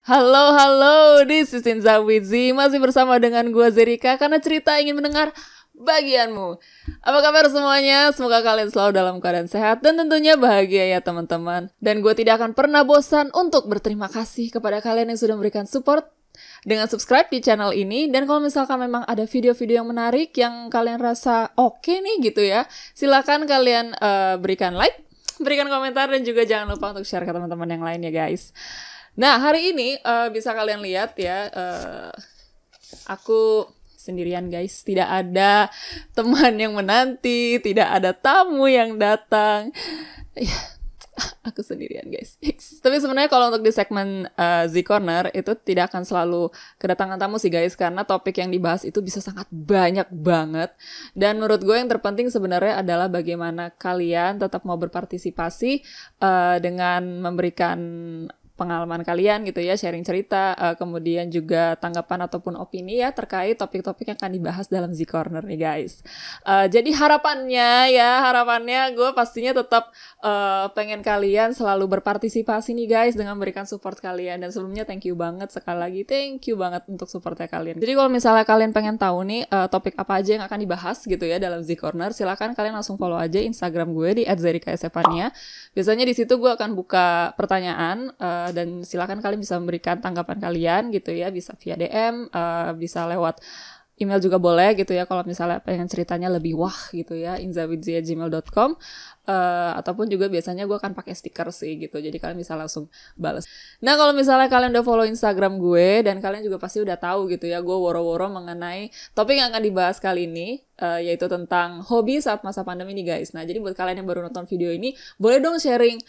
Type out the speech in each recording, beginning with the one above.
Halo, halo, this is Inza Wizi. Masih bersama dengan gue Zerika karena cerita ingin mendengar bagianmu. Apa kabar semuanya? Semoga kalian selalu dalam keadaan sehat dan tentunya bahagia ya teman-teman. Dan gue tidak akan pernah bosan untuk berterima kasih kepada kalian yang sudah memberikan support dengan subscribe di channel ini. Dan kalau misalkan memang ada video-video yang menarik yang kalian rasa oke nih gitu ya, silakan kalian berikan like, berikan komentar, dan juga jangan lupa untuk share ke teman-teman yang lain ya guys. Nah, hari ini bisa kalian lihat ya, aku sendirian guys. Tidak ada teman yang menanti, tidak ada tamu yang datang. Ya, aku sendirian guys. Tapi sebenarnya kalau untuk di segmen Z Corner itu tidak akan selalu kedatangan tamu sih guys, karena topik yang dibahas itu bisa sangat banyak banget. Dan menurut gue yang terpenting sebenarnya adalah bagaimana kalian tetap mau berpartisipasi dengan memberikan pengalaman kalian gitu ya, sharing cerita, kemudian juga tanggapan ataupun opini ya terkait topik-topik yang akan dibahas dalam Z Corner nih guys. Jadi harapannya gue pastinya tetap pengen kalian selalu berpartisipasi nih guys dengan memberikan support kalian. Dan sebelumnya thank you banget, sekali lagi thank you banget untuk supportnya kalian. Jadi kalau misalnya kalian pengen tahu nih topik apa aja yang akan dibahas gitu ya dalam Z Corner, silakan kalian langsung follow aja Instagram gue di @zerikasefania. Biasanya di situ gue akan buka pertanyaan dan silakan kalian bisa memberikan tanggapan kalian gitu ya, bisa via DM, bisa lewat email juga boleh gitu ya kalau misalnya pengen ceritanya lebih wah gitu ya, inzawidzi@gmail.com, ataupun juga biasanya gue akan pakai stiker sih gitu, jadi kalian bisa langsung balas. Nah, kalau misalnya kalian udah follow Instagram gue dan kalian juga pasti udah tahu gitu ya, gue woro-woro mengenai topik yang akan dibahas kali ini, yaitu tentang hobi saat masa pandemi nih guys. Nah, jadi buat kalian yang baru nonton video ini, boleh dong sharing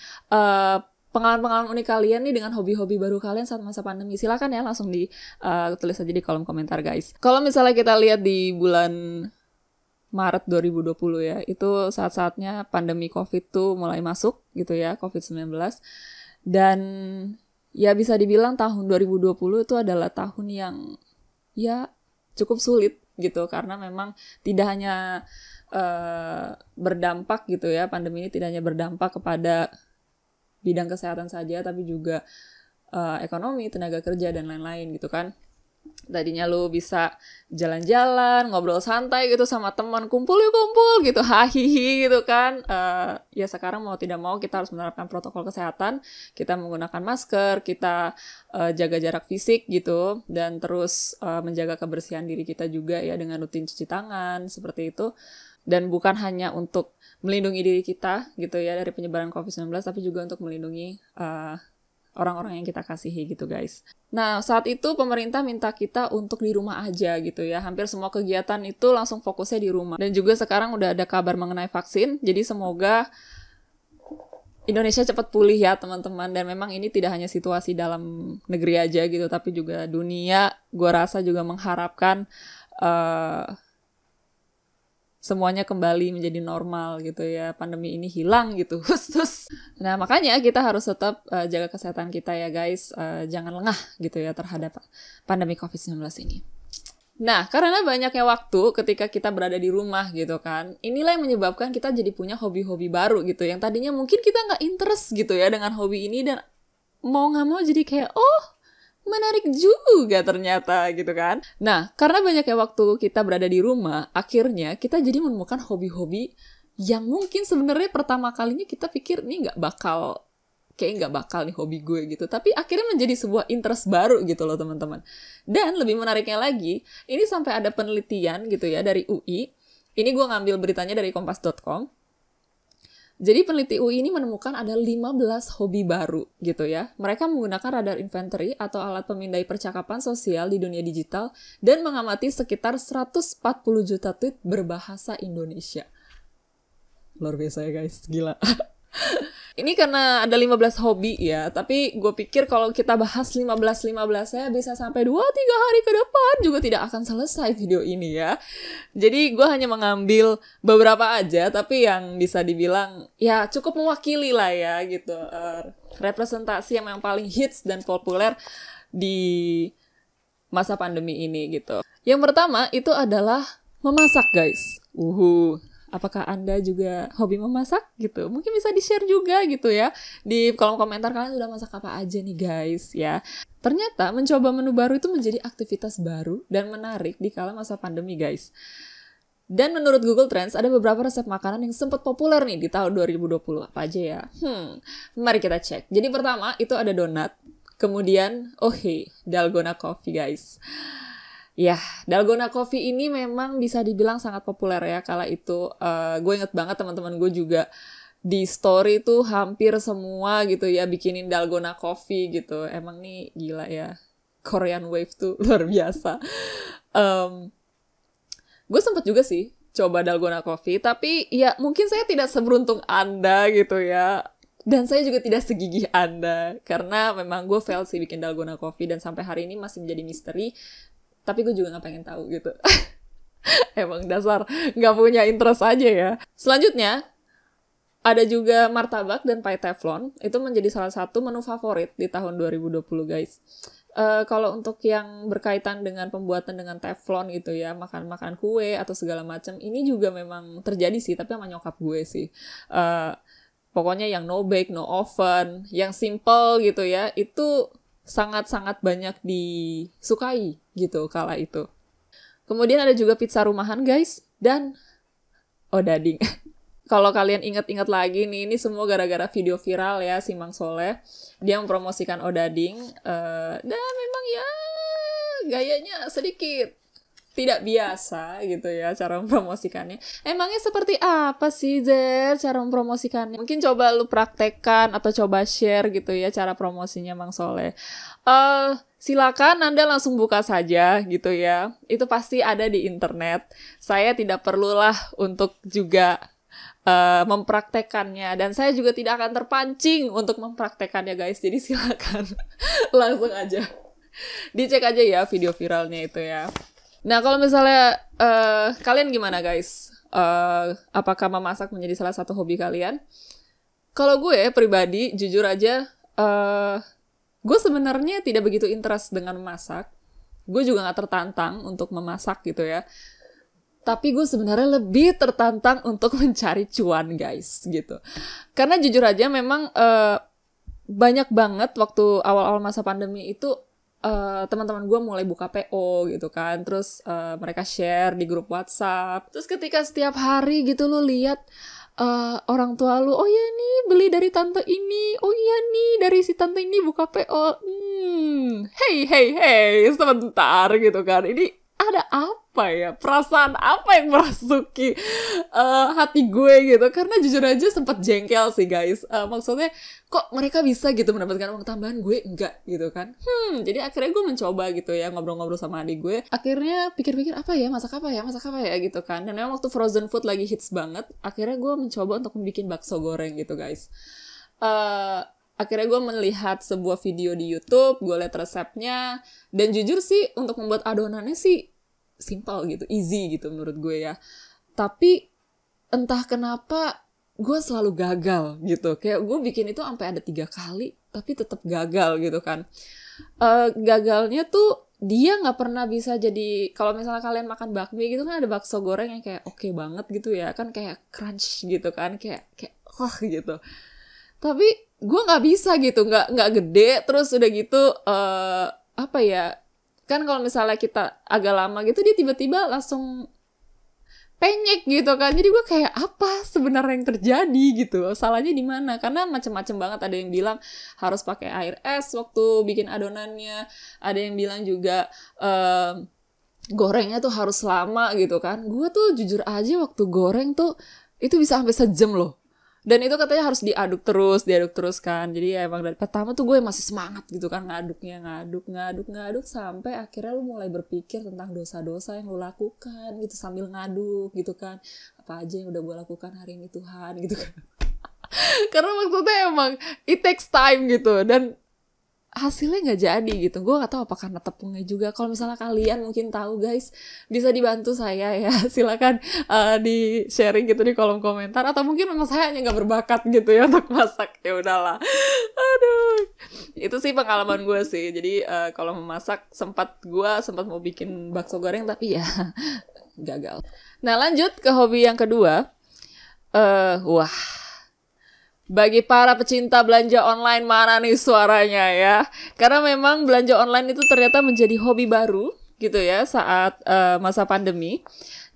pengalaman-pengalaman unik kalian nih dengan hobi-hobi baru kalian saat masa pandemi. Silakan ya langsung tulis aja di kolom komentar guys. Kalau misalnya kita lihat di bulan Maret 2020 ya, itu saat-saatnya pandemi COVID tuh mulai masuk gitu ya, COVID-19. Dan ya bisa dibilang tahun 2020 itu adalah tahun yang ya cukup sulit gitu, karena memang tidak hanya berdampak gitu ya, pandemi ini tidak hanya berdampak kepada bidang kesehatan saja, tapi juga ekonomi, tenaga kerja, dan lain-lain gitu kan. Tadinya lu bisa jalan-jalan, ngobrol santai gitu sama teman, kumpul gitu, hahihi gitu kan. Ya sekarang mau tidak mau kita harus menerapkan protokol kesehatan, kita menggunakan masker, kita jaga jarak fisik gitu, dan terus menjaga kebersihan diri kita juga ya dengan rutin cuci tangan, seperti itu. Dan bukan hanya untuk melindungi diri kita gitu ya dari penyebaran COVID-19, tapi juga untuk melindungi orang-orang yang kita kasihi gitu guys. Nah, saat itu pemerintah minta kita untuk di rumah aja gitu ya. Hampir semua kegiatan itu langsung fokusnya di rumah. Dan juga sekarang udah ada kabar mengenai vaksin, jadi semoga Indonesia cepat pulih ya teman-teman. Dan memang ini tidak hanya situasi dalam negeri aja gitu, tapi juga dunia, gue rasa juga mengharapkan semuanya kembali menjadi normal gitu ya, pandemi ini hilang gitu. Nah, makanya kita harus tetap jaga kesehatan kita ya guys, jangan lengah gitu ya terhadap pandemi COVID-19 ini. Nah, karena banyaknya waktu ketika kita berada di rumah gitu kan, inilah yang menyebabkan kita jadi punya hobi-hobi baru gitu, yang tadinya mungkin kita nggak interest gitu ya dengan hobi ini, dan mau nggak mau jadi kayak, menarik juga ternyata gitu kan. Nah, karena banyaknya waktu kita berada di rumah, akhirnya kita jadi menemukan hobi-hobi yang mungkin sebenarnya pertama kalinya kita pikir ini nggak bakal nih hobi gue gitu. Tapi akhirnya menjadi sebuah interest baru gitu loh teman-teman. Dan lebih menariknya lagi, ini sampai ada penelitian gitu ya dari UI. Ini gue ngambil beritanya dari kompas.com. Jadi peneliti UI ini menemukan ada 15 hobi baru gitu ya. Mereka menggunakan radar inventory atau alat pemindai percakapan sosial di dunia digital dan mengamati sekitar 140 juta tweet berbahasa Indonesia. Luar biasa ya guys, gila. Ini karena ada 15 hobi ya, tapi gue pikir kalau kita bahas 15-15-nya bisa sampai 2-3 hari ke depan juga tidak akan selesai video ini ya. Jadi gue hanya mengambil beberapa aja, tapi yang bisa dibilang ya cukup mewakili lah ya gitu. Representasi yang paling hits dan populer di masa pandemi ini gitu. Yang pertama itu adalah memasak guys. Apakah Anda juga hobi memasak gitu? Mungkin bisa di-share juga gitu ya. Di kolom komentar kalian udah masak apa aja nih guys ya. Ternyata mencoba menu baru itu menjadi aktivitas baru dan menarik di kala masa pandemi guys. Dan menurut Google Trends, ada beberapa resep makanan yang sempat populer nih di tahun 2020. Apa aja ya? Mari kita cek. Jadi pertama, itu ada donat. Kemudian, dalgona coffee guys. Ya, dalgona coffee ini memang bisa dibilang sangat populer ya kala itu. Gue inget banget teman-teman gue juga di story tuh hampir semua gitu ya bikinin dalgona coffee gitu. Emang nih gila ya. Korean Wave tuh luar biasa. Gue sempet juga sih coba dalgona coffee, tapi ya mungkin saya tidak seberuntung Anda gitu ya. Dan saya juga tidak segigih Anda, karena memang gue fail sih bikin dalgona coffee, dan sampai hari ini masih menjadi misteri, tapi gue juga gak pengen tahu gitu. Emang dasar gak punya interest aja ya. Selanjutnya, ada juga martabak dan pie teflon, itu menjadi salah satu menu favorit di tahun 2020 guys. Kalau untuk yang berkaitan dengan pembuatan dengan teflon gitu ya, makan kue atau segala macam, ini juga memang terjadi sih, tapi sama nyokap gue sih. Pokoknya yang no bake, no oven, yang simple gitu ya, itu sangat-sangat banyak disukai gitu kala itu. Kemudian ada juga pizza rumahan guys, dan odading. Kalau kalian ingat-ingat lagi nih, ini semua gara-gara video viral ya, si Mang Soleh. Dia mempromosikan odading, dan memang ya gayanya sedikit tidak biasa gitu ya cara mempromosikannya. Emangnya seperti apa sih Zer cara mempromosikannya? Mungkin coba lu praktekkan atau coba share gitu ya cara promosinya Mang Soleh. Silakan Anda langsung buka saja gitu ya. Itu pasti ada di internet. Saya tidak perlulah untuk juga mempraktekannya, dan saya juga tidak akan terpancing untuk mempraktekannya guys. Jadi silakan langsung aja dicek aja ya video viralnya itu ya. Nah, kalau misalnya kalian gimana guys? Apakah memasak menjadi salah satu hobi kalian? Kalau gue pribadi, jujur aja, gue sebenarnya tidak begitu interest dengan memasak. Gue juga gak tertantang untuk memasak gitu ya. Tapi gue sebenarnya lebih tertantang untuk mencari cuan guys gitu. Karena jujur aja memang banyak banget waktu awal-awal masa pandemi itu teman-teman gue mulai buka PO gitu kan, terus mereka share di grup WhatsApp, terus ketika setiap hari gitu lu lihat orang tua lu, oh iya nih beli dari tante ini, oh iya nih dari si tante ini buka PO, hey sebentar gitu kan, ini ada apa ya, perasaan apa yang merasuki hati gue gitu. Karena jujur aja sempat jengkel sih guys, maksudnya kok mereka bisa gitu mendapatkan uang tambahan, gue enggak gitu kan. Jadi akhirnya gue mencoba gitu ya, ngobrol-ngobrol sama adik gue, akhirnya pikir-pikir masak apa ya gitu kan. Dan memang waktu frozen food lagi hits banget, akhirnya gue mencoba untuk bikin bakso goreng gitu guys. Akhirnya gue melihat sebuah video di YouTube, gue lihat resepnya, dan jujur sih untuk membuat adonannya sih simple gitu, easy gitu menurut gue ya. Tapi entah kenapa gue selalu gagal gitu. Kayak gue bikin itu sampai ada 3 kali, tapi tetap gagal gitu kan. Gagalnya tuh dia nggak pernah bisa jadi, kalau misalnya kalian makan bakmi gitu kan ada bakso goreng yang kayak oke banget gitu ya, kan kayak crunch gitu kan, kayak gitu. Tapi gue nggak bisa gitu, nggak gede, terus udah gitu apa ya, kan kalau misalnya kita agak lama gitu dia tiba-tiba langsung penyek gitu kan. Jadi gue kayak apa sebenarnya yang terjadi gitu, salahnya di mana? Karena macem-macem banget, ada yang bilang harus pakai air es waktu bikin adonannya, ada yang bilang juga gorengnya tuh harus lama gitu kan. Gue tuh jujur aja waktu goreng tuh itu bisa sampai sejam loh. Dan itu katanya harus diaduk terus kan. Jadi ya emang dari pertama tuh gue masih semangat gitu kan, ngaduk sampai akhirnya lu mulai berpikir tentang dosa-dosa yang lu lakukan gitu sambil ngaduk gitu kan. Apa aja yang udah gue lakukan hari ini Tuhan gitu kan. Karena maksudnya emang it takes time gitu, dan hasilnya nggak jadi gitu. Gue nggak tahu apa karena tepungnya juga. Kalau misalnya kalian mungkin tahu guys, bisa dibantu saya ya. Silakan di sharing gitu di kolom komentar. Atau mungkin memang saya hanya nggak berbakat gitu ya untuk masak. Ya udahlah. Aduh. Itu sih pengalaman gue sih. Jadi kalau memasak sempat mau bikin bakso goreng tapi ya gagal. Nah lanjut ke hobi yang kedua. Wah, bagi para pecinta belanja online mana nih suaranya ya? Karena memang belanja online itu ternyata menjadi hobi baru gitu ya saat masa pandemi.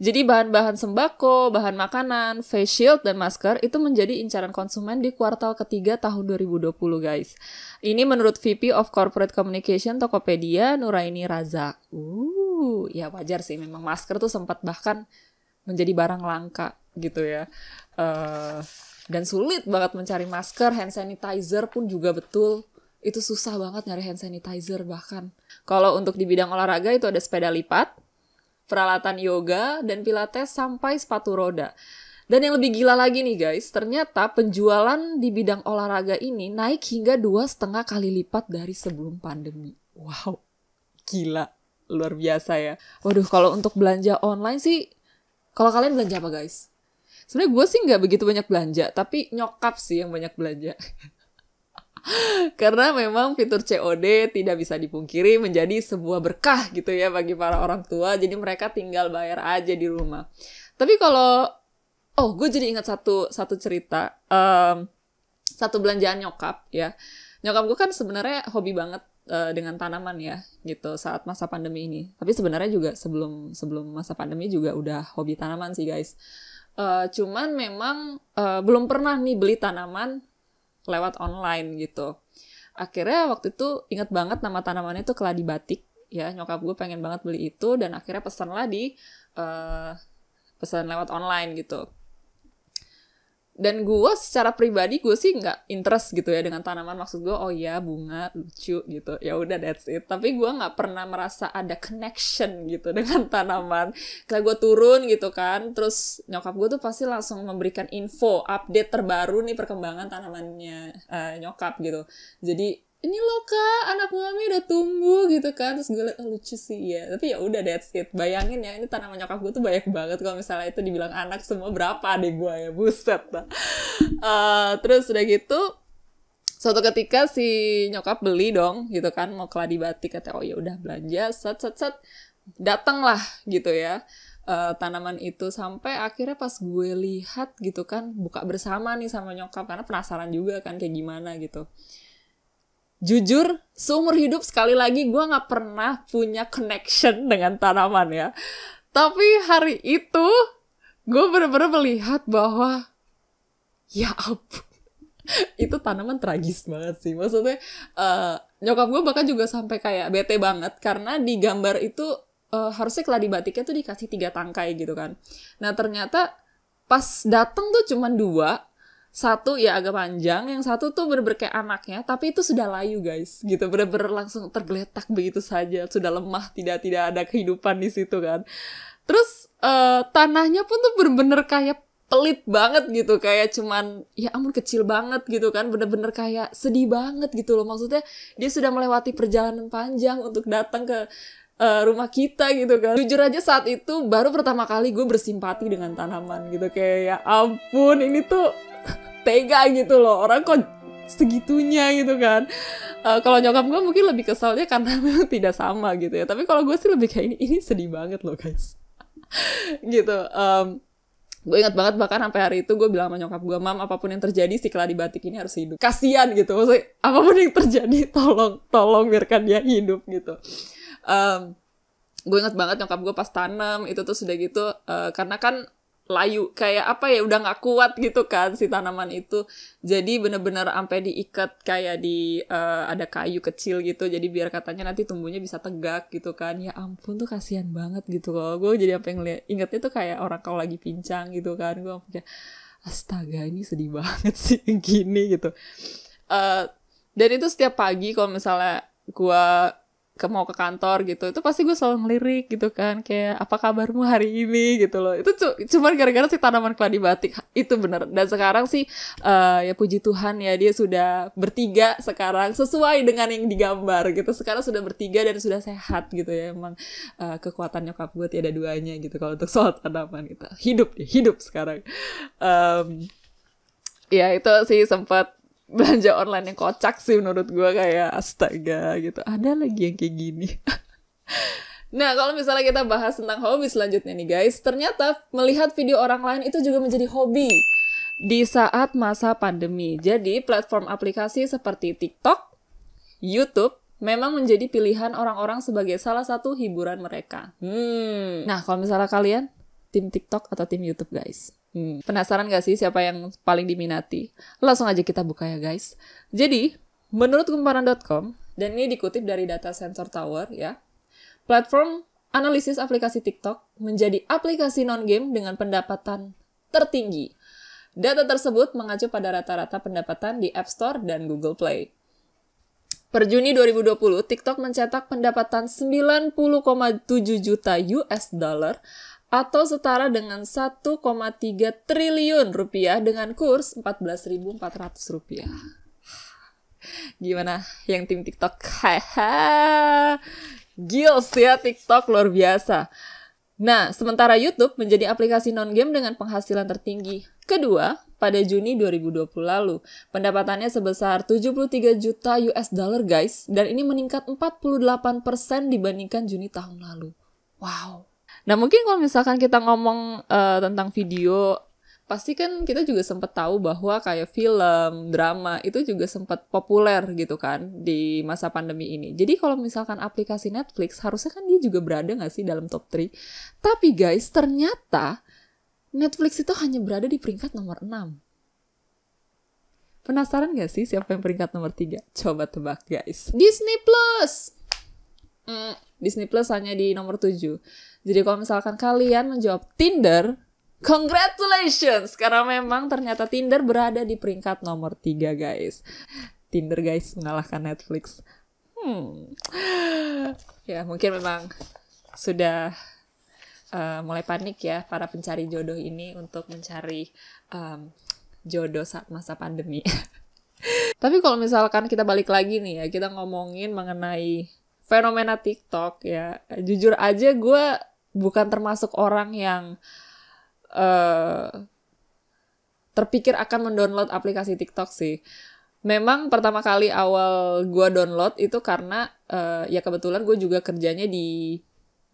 Jadi bahan-bahan sembako, bahan makanan, face shield, dan masker itu menjadi incaran konsumen di kuartal ketiga tahun 2020 guys. Ini menurut VP of Corporate Communication Tokopedia, Nuraini Raza. Ya wajar sih, memang masker tuh sempat bahkan menjadi barang langka gitu ya. Dan sulit banget mencari masker, hand sanitizer pun juga betul. Itu susah banget nyari hand sanitizer bahkan. Kalau untuk di bidang olahraga itu ada sepeda lipat, peralatan yoga, dan pilates sampai sepatu roda. Dan yang lebih gila lagi nih guys, ternyata penjualan di bidang olahraga ini naik hingga 2,5 kali lipat dari sebelum pandemi. Wow, gila, luar biasa ya. Waduh, kalau untuk belanja online sih, kalau kalian belanja apa guys? Sebenarnya gue sih nggak begitu banyak belanja, tapi nyokap sih yang banyak belanja. Karena memang fitur COD tidak bisa dipungkiri menjadi sebuah berkah gitu ya bagi para orang tua. Jadi mereka tinggal bayar aja di rumah. Tapi kalau, gue jadi ingat satu cerita. Satu belanjaan nyokap ya. Nyokap gue kan sebenarnya hobi banget dengan tanaman ya gitu saat masa pandemi ini. Tapi sebenarnya juga sebelum masa pandemi juga udah hobi tanaman sih guys. Cuman memang belum pernah nih beli tanaman lewat online gitu. Akhirnya waktu itu inget banget nama tanamannya itu keladi batik ya. Nyokap gue pengen banget beli itu dan akhirnya pesan lewat online gitu. Dan gue secara pribadi gue sih nggak interest gitu ya dengan tanaman. Maksud gue bunga lucu gitu, ya udah that's it. Tapi gue nggak pernah merasa ada connection gitu dengan tanaman. Kayak gue turun gitu kan, terus nyokap gue tuh pasti langsung memberikan info update terbaru nih perkembangan tanamannya nyokap gitu. Jadi ini loh kak, anak mami udah tumbuh gitu kan. Terus gue liat, lucu sih ya. Tapi ya udah that's it. Bayangin ya, ini tanaman nyokap gue tuh banyak banget. Kalau misalnya itu dibilang anak semua, berapa adik gue ya, buset lah. Terus udah gitu, suatu ketika si nyokap beli dong gitu kan, mau keladi batik. Kata, ya udah belanja, set. Datang lah gitu ya. Tanaman itu sampai akhirnya pas gue lihat gitu kan, buka bersama nih sama nyokap. Karena penasaran juga kan kayak gimana gitu. Jujur, seumur hidup sekali lagi gue gak pernah punya connection dengan tanaman ya. Tapi hari itu, gue bener-bener melihat bahwa, ya ampun, itu tanaman tragis banget sih. Maksudnya, nyokap gue bahkan juga sampai kayak bete banget. Karena di gambar itu, harusnya keladi batiknya tuh dikasih 3 tangkai gitu kan. Nah ternyata, pas dateng tuh cuma 2. Satu ya agak panjang, yang satu tuh bener-bener kayak anaknya, tapi itu sudah layu guys, gitu, bener-bener langsung tergeletak begitu saja, sudah lemah, tidak ada kehidupan di situ kan. Terus tanahnya pun tuh bener-bener kayak pelit banget gitu, kayak cuman, ya ampun kecil banget gitu kan, bener-bener kayak sedih banget gitu loh, maksudnya dia sudah melewati perjalanan panjang untuk datang ke rumah kita gitu kan. Jujur aja saat itu baru pertama kali gue bersimpati dengan tanaman gitu, kayak ya ampun ini tuh tega gitu loh, orang kok segitunya gitu kan. Kalau nyokap gue mungkin lebih kesalnya karena memang tidak sama gitu ya. Tapi kalau gue sih lebih kayak ini sedih banget loh guys. Gitu. Gue ingat banget bahkan sampai hari itu gue bilang sama nyokap gue, Mam, apapun yang terjadi si keladi batik ini harus hidup. Kasian gitu, maksudnya apapun yang terjadi tolong biarkan dia hidup gitu. Gue ingat banget nyokap gue pas tanam itu tuh sudah gitu, karena kan layu kayak apa ya, udah nggak kuat gitu kan si tanaman itu, jadi bener-bener sampai diikat kayak di ada kayu kecil gitu, jadi biar katanya nanti tumbuhnya bisa tegak gitu kan. Ya ampun tuh kasihan banget gitu loh, gue jadi apa yang ingetnya tuh kayak orang kalau lagi pincang gitu kan. Gue kayak astaga ini sedih banget sih gini gitu. Dan itu setiap pagi kalau misalnya gue mau ke kantor gitu, itu pasti gue selalu ngelirik gitu kan, kayak apa kabarmu hari ini gitu loh. Itu cuma gara-gara si tanaman keladi batik itu bener. Dan sekarang sih ya puji Tuhan ya, dia sudah bertiga sekarang sesuai dengan yang digambar gitu. Sekarang sudah bertiga dan sudah sehat gitu ya. Emang kekuatan nyokap gue tiada duanya gitu kalau untuk soal tanaman gitu. Hidup sekarang. Ya itu sih sempat belanja online yang kocak sih menurut gue, kayak astaga gitu, ada lagi yang kayak gini. Nah kalau misalnya kita bahas tentang hobi selanjutnya nih guys, ternyata melihat video orang lain itu juga menjadi hobi. di saat masa pandemi. Jadi platform aplikasi seperti TikTok, YouTube memang menjadi pilihan orang-orang sebagai salah satu hiburan mereka. Nah, kalau misalnya kalian tim TikTok atau tim YouTube, guys? Penasaran gak sih siapa yang paling diminati? Langsung aja kita buka ya, guys. Jadi, menurut kumparan.com, dan ini dikutip dari data Sensor Tower ya, platform analisis aplikasi TikTok menjadi aplikasi non-game dengan pendapatan tertinggi. Data tersebut mengacu pada rata-rata pendapatan di App Store dan Google Play. Per Juni 2020, TikTok mencetak pendapatan 90,7 juta US dollar atau setara dengan 1,3 triliun rupiah dengan kurs 14.400 rupiah. Gimana yang tim TikTok? Gils ya, TikTok luar biasa. Nah, sementara YouTube menjadi aplikasi non-game dengan penghasilan tertinggi kedua pada Juni 2020 lalu. Pendapatannya sebesar 73 juta US dollar, guys. Dan ini meningkat 48% dibandingkan Juni tahun lalu. Wow. Nah, mungkin kalau misalkan kita ngomong tentang video, pasti kan kita juga sempat tahu bahwa kayak film, drama itu juga sempat populer gitu kan di masa pandemi ini. Jadi kalau misalkan aplikasi Netflix, harusnya kan dia juga berada nggak sih dalam top 3? Tapi guys, ternyata Netflix itu hanya berada di peringkat nomor 6. Penasaran nggak sih siapa yang peringkat nomor 3? Coba tebak, guys. Disney Plus! Disney Plus hanya di nomor 7. Jadi kalau misalkan kalian menjawab Tinder, congratulations! Karena memang ternyata Tinder berada di peringkat nomor 3, guys. Tinder, guys, mengalahkan Netflix. Ya, mungkin memang sudah mulai panik ya para pencari jodoh ini untuk mencari jodoh saat masa pandemi. Tapi kalau misalkan kita balik lagi nih ya, kita ngomongin mengenai fenomena TikTok ya. Jujur aja gue bukan termasuk orang yang terpikir akan mendownload aplikasi TikTok sih. Memang pertama kali awal gue download itu karena ya kebetulan gue juga kerjanya di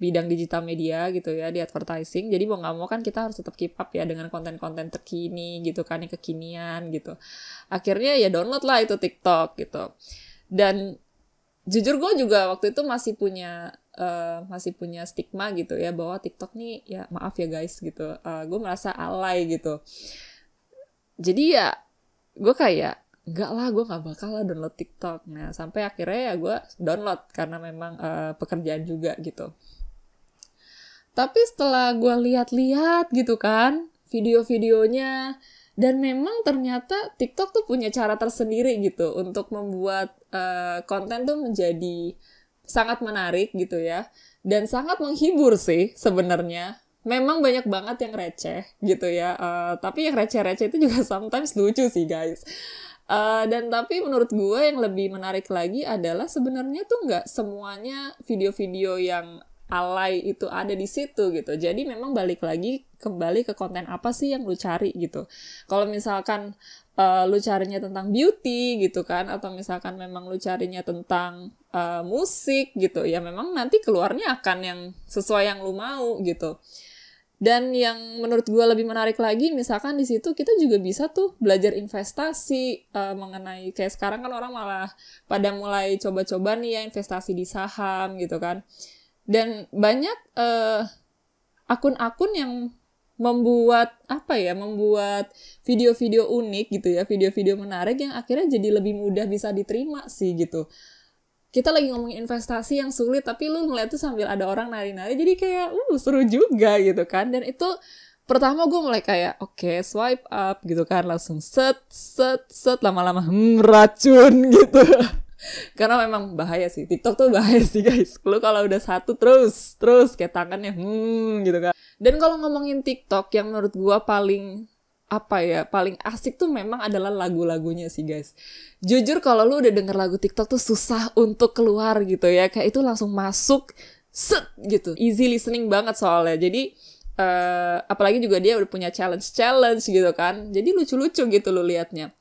bidang digital media gitu ya, di advertising. Jadi mau nggak mau kan kita harus tetap keep up ya dengan konten-konten terkini gitu kan, yang kekinian gitu. Akhirnya ya download lah itu TikTok gitu. Dan jujur gue juga waktu itu masih punya stigma gitu ya, bahwa TikTok nih ya maaf ya guys gitu, gue merasa alay gitu. Jadi ya gue kayak enggak lah, gue gak bakal lah download TikTok. Nah sampai akhirnya ya gue download karena memang pekerjaan juga gitu. Tapi setelah gue lihat-lihat gitu kan video-videonya, dan memang ternyata TikTok tuh punya cara tersendiri gitu untuk membuat konten tuh menjadi sangat menarik gitu ya, dan sangat menghibur sih sebenarnya. Memang banyak banget yang receh gitu ya, tapi yang receh-receh itu juga sometimes lucu sih guys. Dan tapi menurut gue yang lebih menarik lagi adalah sebenarnya tuh nggak semuanya video-video yang alay itu ada di situ gitu. Jadi memang balik lagi kembali ke konten apa sih yang lu cari gitu. Kalau misalkan lu carinya tentang beauty gitu kan, atau misalkan memang lu carinya tentang musik gitu, ya memang nanti keluarnya akan yang sesuai yang lu mau gitu. Dan yang menurut gue lebih menarik lagi, misalkan di situ kita juga bisa tuh belajar investasi mengenai kayak sekarang kan orang malah pada mulai coba-coba nih ya investasi di saham gitu kan. Dan banyak akun-akun yang membuat video-video unik gitu ya, video-video menarik yang akhirnya jadi lebih mudah bisa diterima sih gitu. Kita lagi ngomongin investasi yang sulit, tapi lu ngeliat tuh sambil ada orang nari-nari, jadi kayak seru juga gitu kan. Dan itu pertama gue mulai kayak oke, swipe up gitu kan, langsung set lama-lama racun gitu. Karena memang bahaya sih, TikTok tuh bahaya sih guys. Lu kalau udah satu terus kayak tangannya gitu kan. Dan kalau ngomongin TikTok yang menurut gua paling asik tuh memang adalah lagu-lagunya sih guys. Jujur kalau lu udah denger lagu TikTok tuh susah untuk keluar gitu ya, kayak itu langsung masuk set gitu. Easy listening banget soalnya. Jadi apalagi juga dia udah punya challenge gitu kan. Jadi lucu-lucu gitu lu liatnya.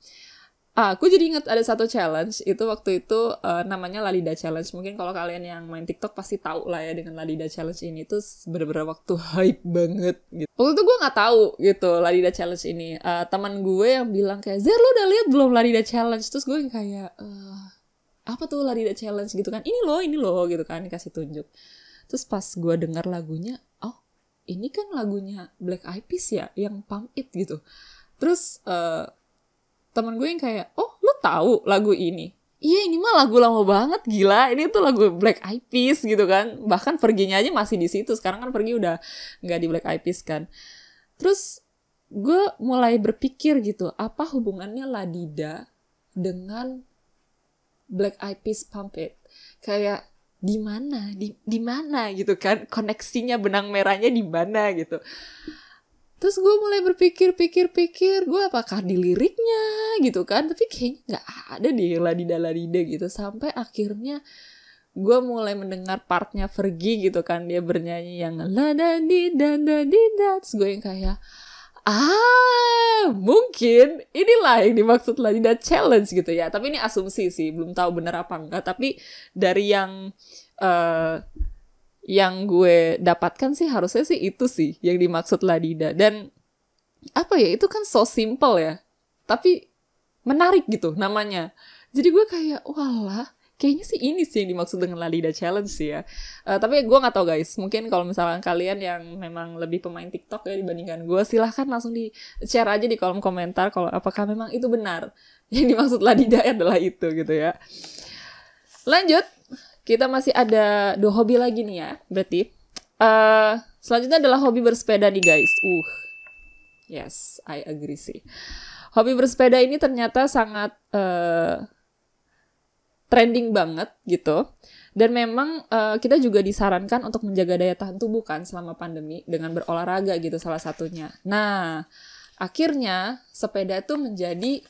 Aku jadi ingat ada satu challenge, itu waktu itu namanya Lalida Challenge. Mungkin kalau kalian yang main TikTok pasti tahu lah ya dengan Lalida Challenge ini. Itu bener-bener waktu hype banget gitu. Waktu itu gue nggak tahu gitu Lalida Challenge ini. Teman gue yang bilang kayak, Zer, lu udah lihat belum Lalida Challenge? Terus gue kayak, apa tuh Lalida Challenge gitu kan? Ini loh gitu kan, dikasih tunjuk. Terus pas gue dengar lagunya, oh ini kan lagunya Black Eyed Peas ya, yang Pump It gitu. Terus temen gue yang kayak, oh lu tahu lagu ini? Iya, ini mah lagu lama banget, gila. Ini tuh lagu Black Eyed Peas gitu kan. Bahkan Perginya aja masih di situ. Sekarang kan Pergi udah nggak di Black Eyed Peas kan. Terus gue mulai berpikir gitu, apa hubungannya Ladida dengan Black Eyed Peas Pump It? Kayak di mana gitu kan? Koneksinya benang merahnya di mana gitu. Terus gue mulai berpikir, gue apakah di liriknya gitu kan. Tapi kayaknya gak ada deh Ladida gitu. Sampai akhirnya gue mulai mendengar partnya Fergie gitu kan. Dia bernyanyi yang la-da-di-da-da-di-da. Terus gue yang kayak, mungkin inilah yang dimaksud Ladida Challenge gitu ya. Tapi ini asumsi sih, belum tahu benar apa enggak. Tapi dari yang gue dapatkan sih harusnya sih itu sih yang dimaksud Ladida. Dan apa ya, itu kan so simple ya, tapi menarik gitu namanya. Jadi gue kayak, walah, kayaknya sih ini sih yang dimaksud dengan Ladida Challenge sih ya. Tapi gue gak tahu guys, mungkin kalau misalkan kalian yang memang lebih pemain TikTok ya dibandingkan gue, silahkan langsung di share aja di kolom komentar kalau apakah memang itu benar yang dimaksud Ladida adalah itu gitu ya. Lanjut, kita masih ada 2 hobi lagi nih ya, berarti. Selanjutnya adalah hobi bersepeda nih guys. Yes, I agree sih. Hobi bersepeda ini ternyata sangat trending banget gitu. Dan memang kita juga disarankan untuk menjaga daya tahan tubuh kan selama pandemi dengan berolahraga gitu salah satunya. Nah, akhirnya sepeda tuh menjadi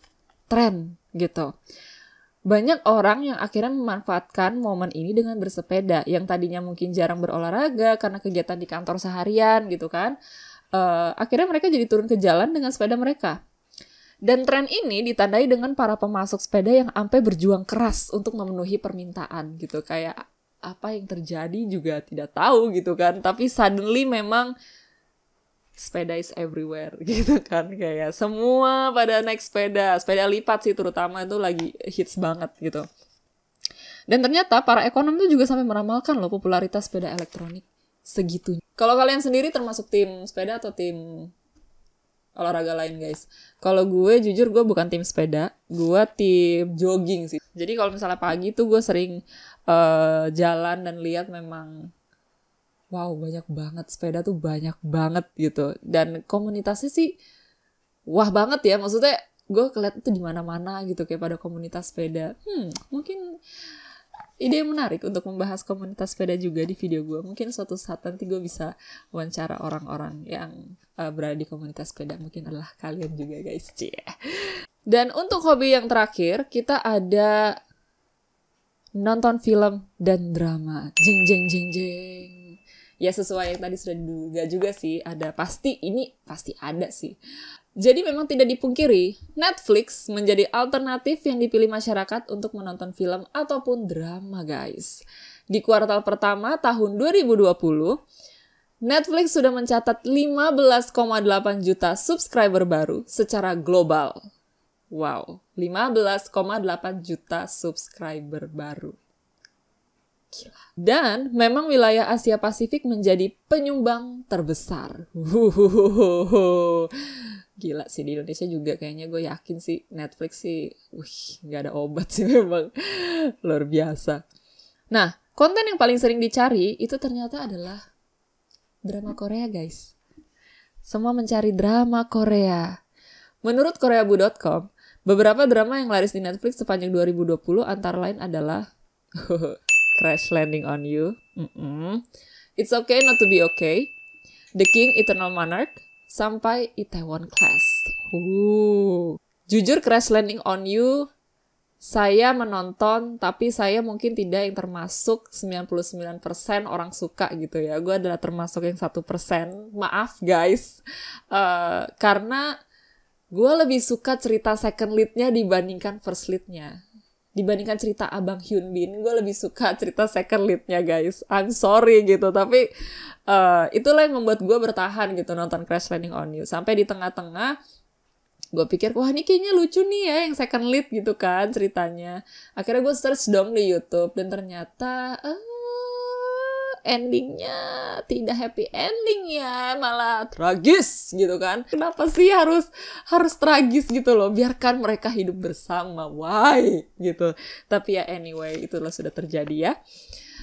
tren gitu. Banyak orang yang akhirnya memanfaatkan momen ini dengan bersepeda, yang tadinya mungkin jarang berolahraga karena kegiatan di kantor seharian gitu kan. Akhirnya mereka jadi turun ke jalan dengan sepeda mereka. Dan tren ini ditandai dengan para pemasok sepeda yang sampai berjuang keras untuk memenuhi permintaan gitu. Kayak apa yang terjadi juga tidak tahu gitu kan. Tapi suddenly memang sepeda is everywhere gitu kan. Kayak semua pada naik sepeda. Sepeda lipat sih terutama itu lagi hits banget gitu. Dan ternyata para ekonom tuh juga sampai meramalkan loh popularitas sepeda elektronik segitunya. Kalau kalian sendiri termasuk tim sepeda atau tim olahraga lain guys? Kalau gue jujur gue bukan tim sepeda, gue tim jogging sih. Jadi kalau misalnya pagi tuh gue sering jalan dan lihat memang wow, banyak banget sepeda tuh, banyak banget gitu. Dan komunitasnya sih wah banget ya. Maksudnya gue keliat itu di mana-mana gitu kayak pada komunitas sepeda. Mungkin ide yang menarik untuk membahas komunitas sepeda juga di video gue. Mungkin suatu saat nanti gue bisa wawancara orang-orang yang berada di komunitas sepeda. Mungkin adalah kalian juga guys. Dan untuk hobi yang terakhir, kita ada nonton film dan drama. Jeng jeng jeng jeng. Ya sesuai yang tadi sudah diduga juga sih, pasti ada sih. Jadi memang tidak dipungkiri, Netflix menjadi alternatif yang dipilih masyarakat untuk menonton film ataupun drama guys. Di kuartal pertama tahun 2020, Netflix sudah mencatat 15,8 juta subscriber baru secara global. Wow, 15,8 juta subscriber baru. Gila. Dan memang wilayah Asia Pasifik menjadi penyumbang terbesar. Gila sih, di Indonesia juga kayaknya gue yakin sih Netflix sih, gak ada obat sih memang. Luar biasa. Nah, konten yang paling sering dicari itu ternyata adalah drama Korea guys. Semua mencari drama Korea. Menurut koreabu.com, beberapa drama yang laris di Netflix sepanjang 2020 antara lain adalah Crash Landing on You, It's Okay Not to Be Okay, The King, Eternal Monarch, sampai Itaewon Class. Jujur Crash Landing on You saya menonton, tapi saya mungkin tidak yang termasuk 99% orang suka gitu ya. Gue adalah termasuk yang 1%. Maaf guys, karena gue lebih suka cerita second lead-nya dibandingkan first lead-nya. Dibandingkan cerita Abang Hyun Bin, gue lebih suka cerita second lead-nya guys. I'm sorry gitu, tapi itulah yang membuat gue bertahan gitu nonton Crash Landing on You. Sampai di tengah-tengah, gue pikir, wah ini kayaknya lucu nih ya yang second lead gitu kan ceritanya. Akhirnya gue search dong di YouTube, dan ternyata endingnya tidak happy ending ya, malah tragis gitu kan. Kenapa sih harus tragis gitu loh? Biarkan mereka hidup bersama, why gitu. Tapi ya anyway, itulah sudah terjadi ya.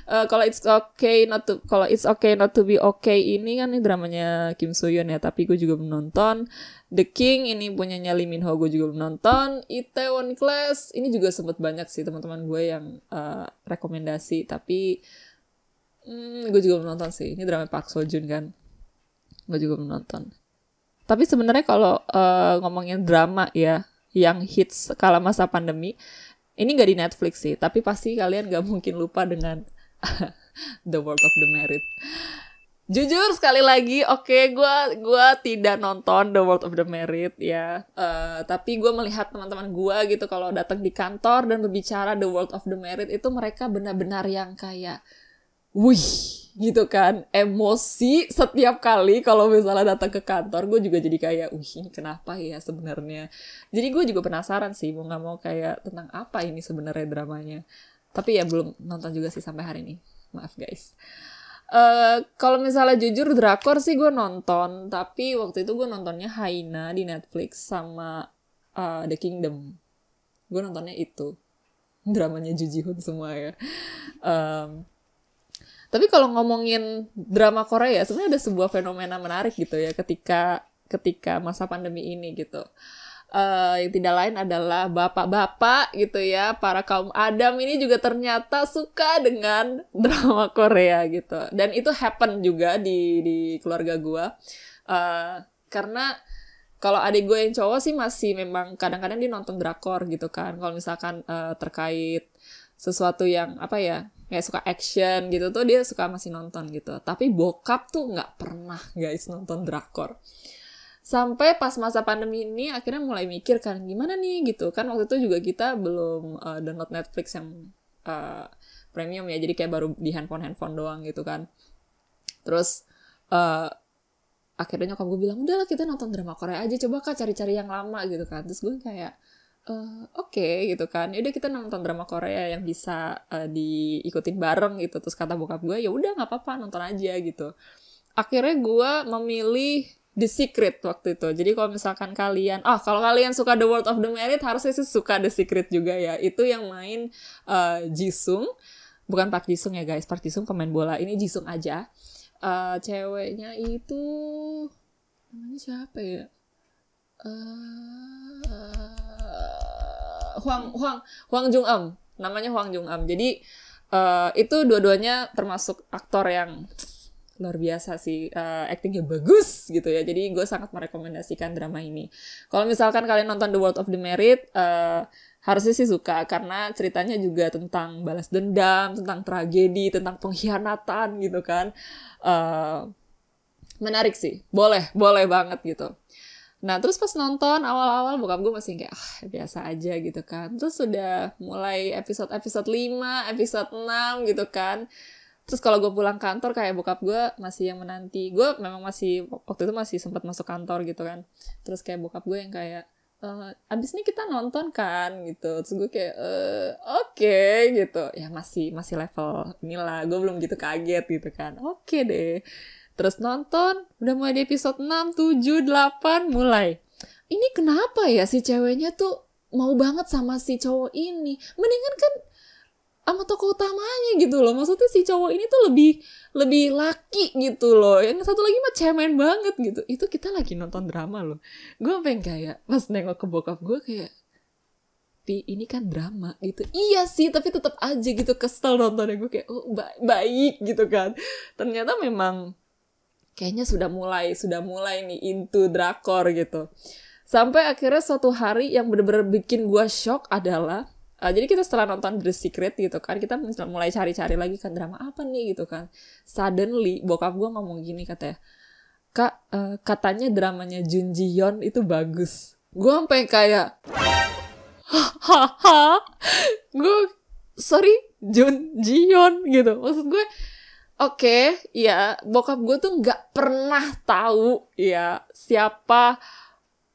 Kalau It's Okay Not to Be Okay ini kan ini dramanya Kim Soo Hyun ya, tapi gue juga belum nonton. The King ini punyanya Lee Min Ho, gue juga belum nonton. Itaewon Class ini juga sempet banyak sih teman-teman gue yang rekomendasi, tapi gue juga belum nonton sih. Ini drama Park Seo Joon kan, gue juga belum nonton. Tapi sebenarnya kalau ngomongin drama ya yang hits kala masa pandemi, ini nggak di Netflix sih, tapi pasti kalian nggak mungkin lupa dengan The World of the Married. Jujur sekali lagi, oke, gue tidak nonton The World of the Married ya, tapi gue melihat teman-teman gue gitu kalau datang di kantor dan berbicara The World of the Married, itu mereka benar-benar yang kayak, wih, gitu kan, emosi setiap kali kalau misalnya datang ke kantor. Gue juga jadi kayak, wih, ini kenapa ya sebenarnya. Jadi gue juga penasaran sih, mau nggak mau kayak tentang apa ini sebenarnya dramanya. Tapi ya belum nonton juga sih sampai hari ini. Maaf guys. Kalau misalnya jujur drakor sih gue nonton, tapi waktu itu gue nontonnya Haina di Netflix sama The Kingdom. Gue nontonnya itu. Dramanya Ju Ji Hoon semua ya. Tapi kalau ngomongin drama Korea, sebenarnya ada sebuah fenomena menarik gitu ya ketika masa pandemi ini gitu. Yang tidak lain adalah bapak-bapak gitu ya, para kaum Adam ini juga ternyata suka dengan drama Korea gitu. Dan itu happen juga di keluarga gue. Karena kalau adik gue yang cowok sih masih memang kadang-kadang dia nonton drakor gitu kan. Kalau misalkan terkait sesuatu yang apa ya, kayak suka action gitu tuh dia suka masih nonton gitu. Tapi bokap tuh nggak pernah guys nonton drakor. Sampai pas masa pandemi ini akhirnya mulai mikir kan gimana nih gitu kan, waktu itu juga kita belum download Netflix yang premium ya, jadi kayak baru di handphone doang gitu kan. Terus akhirnya nyokap gue bilang udahlah kita nonton drama Korea aja, coba kak cari-cari yang lama gitu kan. Terus gue kayak oke, gitu kan, yaudah kita nonton drama Korea yang bisa diikutin bareng gitu. Terus kata bokap gue ya udah nggak apa-apa nonton aja gitu. Akhirnya gue memilih The Secret waktu itu. Jadi kalau misalkan kalian suka The World of the Married, harusnya sih suka The Secret juga ya. Itu yang main Jisung, bukan Park Jisung ya guys. Park Jisung pemain bola, ini Jisung aja. Ceweknya itu namanya siapa ya? Hwang Jung-eum. Namanya Hwang Jung-eum. Jadi itu dua-duanya termasuk aktor yang luar biasa sih, actingnya bagus gitu ya. Jadi gue sangat merekomendasikan drama ini. Kalau misalkan kalian nonton The World of the Married, harusnya sih suka karena ceritanya juga tentang balas dendam, tentang tragedi, tentang pengkhianatan gitu kan. Menarik sih, boleh banget gitu. Nah terus pas nonton awal-awal bokap gue masih kayak biasa aja gitu kan. Terus sudah mulai episode 5, episode 6 gitu kan. Terus kalau gue pulang kantor kayak bokap gue masih yang menanti. Gue memang masih, waktu itu masih sempat masuk kantor gitu kan. Terus kayak bokap gue yang kayak, abis ini kita nonton kan gitu. Terus gue kayak, oke, gitu. Ya masih level inilah, gue belum gitu kaget gitu kan. Oke deh. Terus nonton, udah mulai di episode 6, 7, 8, mulai. Ini kenapa ya si ceweknya tuh mau banget sama si cowok ini? Mendingan kan sama tokoh utamanya gitu loh. Maksudnya si cowok ini tuh lebih laki gitu loh. Yang satu lagi mah cemen banget gitu. Itu kita lagi nonton drama loh. Gue pengen kayak pas nengok ke bokap gue kayak, Pi ini kan drama gitu. Iya sih, tapi tetap aja gitu kesel nontonnya. Gue kayak baik gitu kan. Ternyata memang kayaknya sudah mulai nih into drakor gitu. Sampai akhirnya suatu hari yang bener-bener bikin gue shock adalah jadi kita setelah nonton The Secret gitu kan, kita mulai cari-cari lagi kan drama apa nih gitu kan. Suddenly bokap gue ngomong gini katanya, Kak, katanya dramanya Jun Ji Hyun itu bagus. Gue sampai kayak hahaha, gue sorry Jun Jion gitu. Maksud gue oke, ya bokap gue tuh nggak pernah tahu ya siapa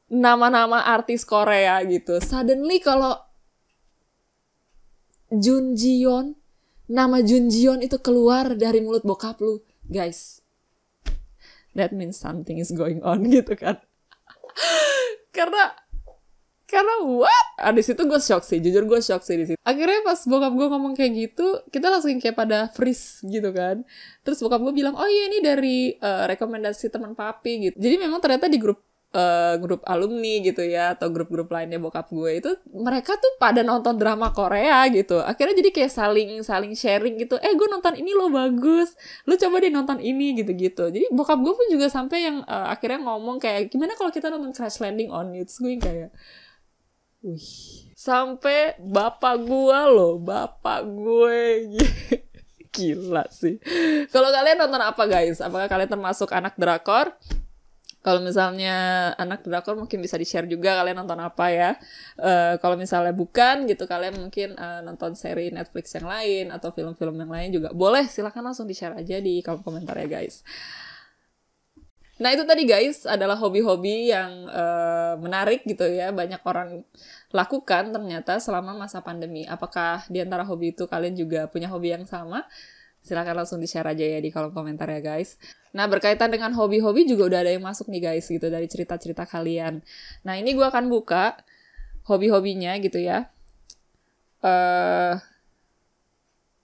nama-nama artis Korea gitu. Suddenly kalau Jun Jion, nama Jun Jion itu keluar dari mulut bokap lu, guys, that means something is going on gitu kan. Karena what? Di situ gue shock sih, jujur gue shock sih di situ. Akhirnya pas bokap gue ngomong kayak gitu, kita langsung kayak pada freeze gitu kan. Terus bokap gue bilang, oh iya ini dari rekomendasi teman papi gitu. Jadi memang ternyata di grup alumni gitu ya, atau grup-grup lainnya bokap gue itu, mereka tuh pada nonton drama Korea gitu. Akhirnya jadi kayak saling sharing gitu. Gue nonton ini loh, bagus. Lu coba deh nonton ini gitu-gitu. Jadi bokap gue pun juga sampai yang akhirnya ngomong kayak, gimana kalau kita nonton Crash Landing on You? Terus gue kayak, wih, sampai bapak gue gila sih. Kalau kalian nonton apa guys? Apakah kalian termasuk anak drakor? Kalau misalnya anak drakor mungkin bisa di-share juga kalian nonton apa ya. Kalau misalnya bukan gitu, kalian mungkin nonton seri Netflix yang lain atau film-film yang lain juga boleh. Silahkan langsung di-share aja di kolom komentar ya guys. Nah itu tadi guys adalah hobi-hobi yang menarik gitu ya, banyak orang lakukan ternyata selama masa pandemi. Apakah di antara hobi itu kalian juga punya hobi yang sama? Silahkan langsung di-share aja ya di kolom komentar ya guys. Nah berkaitan dengan hobi-hobi juga udah ada yang masuk nih guys gitu dari cerita-cerita kalian. Nah ini gue akan buka hobi-hobinya gitu ya.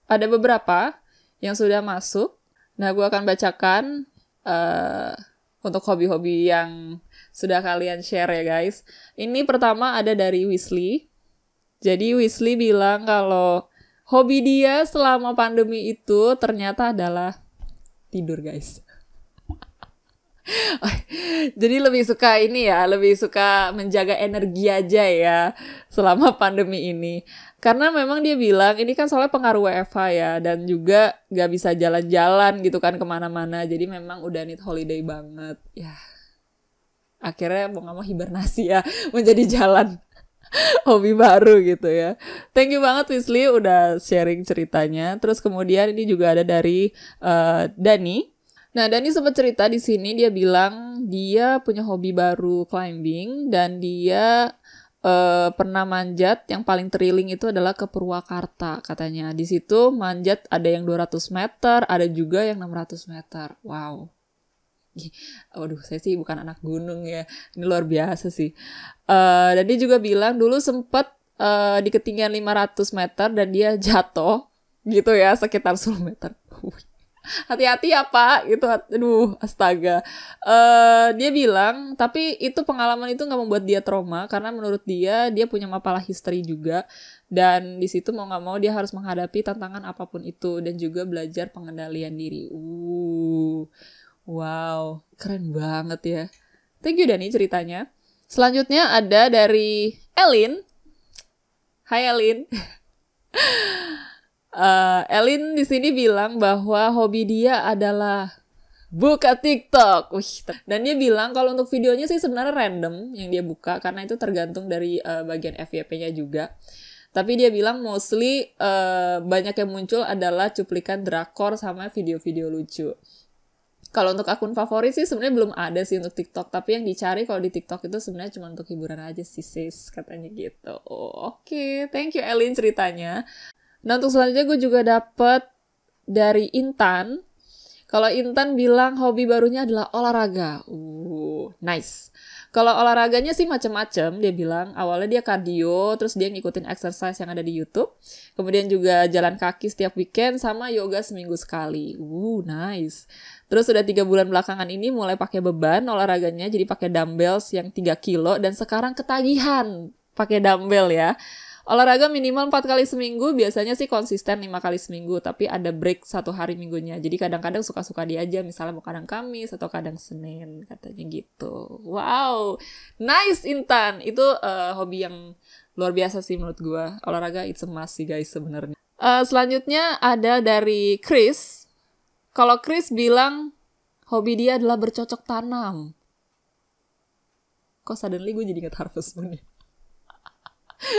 Ada beberapa yang sudah masuk. Nah gue akan bacakan untuk hobi-hobi yang sudah kalian share ya guys. Ini pertama ada dari Weasley. Jadi Weasley bilang kalau hobi dia selama pandemi itu ternyata adalah tidur guys. Jadi lebih suka ini ya, lebih suka menjaga energi aja ya selama pandemi ini. Karena memang dia bilang ini kan soalnya pengaruh WFH ya, dan juga gak bisa jalan-jalan gitu kan kemana-mana. Jadi memang udah need holiday banget. Ya, akhirnya mau gak mau hibernasi ya, menjadi jalan hobi baru gitu ya. Thank you banget Weasley udah sharing ceritanya. Terus kemudian ini juga ada dari Dani. Nah, Dani sempat cerita di sini, dia bilang dia punya hobi baru climbing dan dia pernah manjat. Yang paling thrilling itu adalah ke Purwakarta katanya. Di situ manjat ada yang 200 meter, ada juga yang 600 meter. Wow. Waduh, saya sih bukan anak gunung ya. Ini luar biasa sih. Dan dia juga bilang dulu sempat di ketinggian 500 meter dan dia jatuh gitu ya, sekitar 10 meter. Hati-hati ya Pak, gitu. Aduh, astaga. Dia bilang, tapi itu pengalaman itu nggak membuat dia trauma, karena menurut dia punya masalah history juga, dan di situ mau nggak mau dia harus menghadapi tantangan apapun itu, dan juga belajar pengendalian diri. Wow, keren banget ya. Thank you Dani ceritanya. Selanjutnya ada dari Elin. Hai Elin. Elin di sini bilang bahwa hobi dia adalah buka TikTok. Dan dia bilang kalau untuk videonya sih sebenarnya random yang dia buka, karena itu tergantung dari bagian FYP-nya juga. Tapi dia bilang mostly banyak yang muncul adalah cuplikan drakor sama video-video lucu. Kalau untuk akun favorit sih sebenarnya belum ada sih untuk TikTok, tapi yang dicari kalau di TikTok itu sebenarnya cuma untuk hiburan aja sih sis, katanya gitu. Oke, thank you Elin ceritanya. Nah untuk selanjutnya gue juga dapet dari Intan. Kalau Intan bilang hobi barunya adalah olahraga. Nice. Kalau olahraganya sih macam-macam. Dia bilang awalnya dia cardio, terus dia ngikutin exercise yang ada di YouTube. Kemudian juga jalan kaki setiap weekend, sama yoga seminggu sekali. Nice. Terus udah 3 bulan belakangan ini mulai pakai beban olahraganya, jadi pakai dumbbells yang 3 kilo, dan sekarang ketagihan pakai dumbbell ya. Olahraga minimal 4 kali seminggu, biasanya sih konsisten 5 kali seminggu, tapi ada break 1 hari minggunya. Jadi kadang-kadang suka-suka dia aja, misalnya mau kadang Kamis atau kadang Senin, katanya gitu. Wow, nice Intan. Itu hobi yang luar biasa sih menurut gue. Olahraga it's a must sih guys sebenarnya. Selanjutnya ada dari Chris. Kalau Chris bilang hobi dia adalah bercocok tanam. kok suddenly gue jadi inget Harvest Moon ya.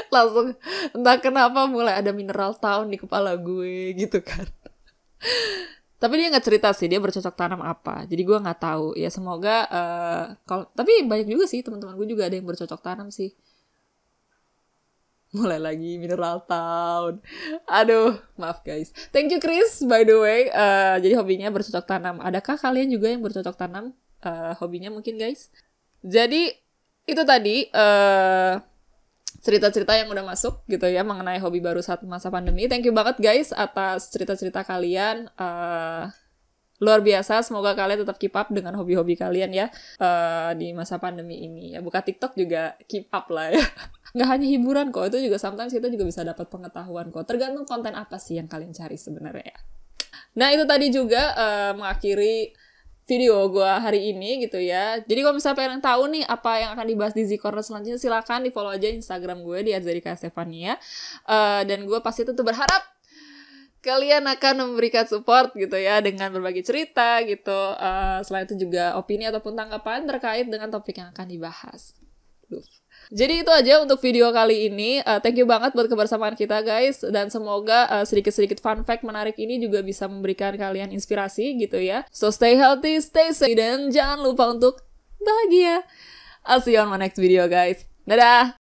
Langsung entah kenapa mulai ada Mineral Town di kepala gue gitu kan. Tapi dia nggak cerita sih dia bercocok tanam apa, jadi gue nggak tahu ya. Semoga tapi banyak juga sih teman-teman gue juga ada yang bercocok tanam sih. Mulai lagi Mineral Town. Aduh, maaf guys. Thank you Chris by the way. Jadi hobinya bercocok tanam. Adakah kalian juga yang bercocok tanam hobinya mungkin guys? Jadi itu tadi cerita-cerita yang udah masuk gitu ya mengenai hobi baru saat masa pandemi. Thank you banget guys atas cerita-cerita kalian. Luar biasa, semoga kalian tetap keep up dengan hobi-hobi kalian ya di masa pandemi ini. Ya buka TikTok juga keep up lah ya. Nggak hanya hiburan kok, itu juga sometimes kita juga bisa dapat pengetahuan kok. Tergantung konten apa sih yang kalian cari sebenarnya. Nah itu tadi juga mengakhiri video gue hari ini gitu ya. Jadi kalau misalnya pengen tahu nih apa yang akan dibahas di Z-Corner selanjutnya, silakan di follow aja Instagram gue di @zerika_stefania. Dan gue pasti tentu berharap kalian akan memberikan support gitu ya dengan berbagi cerita gitu. Selain itu juga opini ataupun tanggapan terkait dengan topik yang akan dibahas. Jadi itu aja untuk video kali ini. Thank you banget buat kebersamaan kita guys. Dan semoga sedikit-sedikit fun fact menarik ini juga bisa memberikan kalian inspirasi gitu ya. So stay healthy, stay safe, dan jangan lupa untuk bahagia. I'll see you on my next video guys. Dadah!